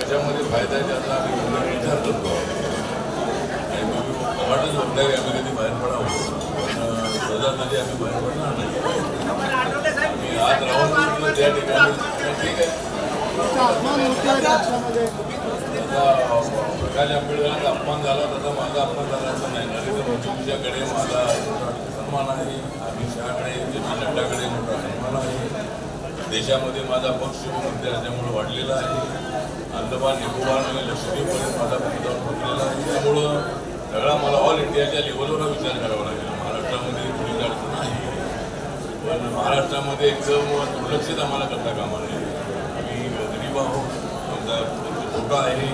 कशामध्ये फायदा आहे त्याचा आम्ही विचार करतो आणि मग वाटच होत नाही आम्ही कधी बाहेर पडावं पण सजामध्ये आम्ही बाहेर पडणार नाही. आज राहून त्या ठिकाणी ठीक आहे. प्रकाश आंबेडकरांचा अपमान झाला तसा माझा अपमान झाला असं नाही. नरेंद्र मोदींच्याकडे माझा सन्मान आहे, अमित शहाकडे जे पी नड्डाकडे मोठा सन्मान आहे. देशामध्ये माझा पक्ष मुख्यमंत्री राज्यामुळे वाढलेला आहे. अंदमान निकोबार आणि लक्षद्वीपपर्यंत माझा पक्ष पोहोचलेला आहे. त्यामुळं सगळा मला ऑल इंडियाच्या लेवलवर विचार करावा लागेल. महाराष्ट्रामध्ये थोडी अडचण आहे पण महाराष्ट्रामध्ये एकदम दुर्लक्षित आम्हाला करता कामा नये. आम्ही गरीब आहोत, आमचा मोठा आहे,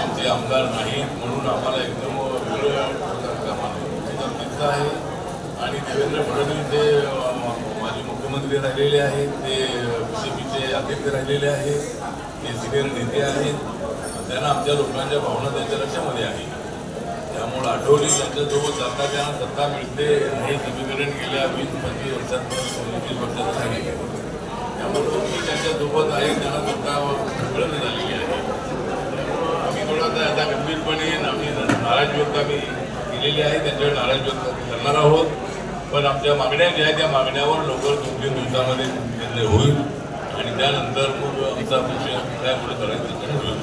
आमचे आमदार नाहीत म्हणून आम्हाला एकदम वेगळं करता कामा नये. त्याचा किस्सा आहे आणि देवेंद्र फडणवीस जे माजी मुख्यमंत्री राहिलेले आहेत, ते BJPचे अध्यक्ष राहिलेले आहेत, ते सिनियर नेते आहेत. त्यांना आमच्या लोकांच्या भावना त्यांच्या लक्षामध्ये आहे. त्यामुळं आठवली त्यांच्यासोबत जाता त्यांना सत्ता मिळते हे समीकरण गेल्या 20-25 वर्षात 25 वर्षात सांगितलं. त्यामुळं मी त्यांच्यासोबत आहे, त्यांना सत्ता मिळत झालेली आहे. त्यामुळं आम्ही थोडासा आता गंभीरपणे आम्ही नाराज व्यक्त आम्ही केलेली आहे, त्यांच्यावर नाराज व्यक्त करणार आहोत. पण आमच्या मागण्या ज्या आहेत त्या मागण्यावर लवकर 2-3 दिवसामध्ये निर्णय होईल आणि त्यानंतर मग आमचा पक्ष काय पुढे करायचं ठरवेल.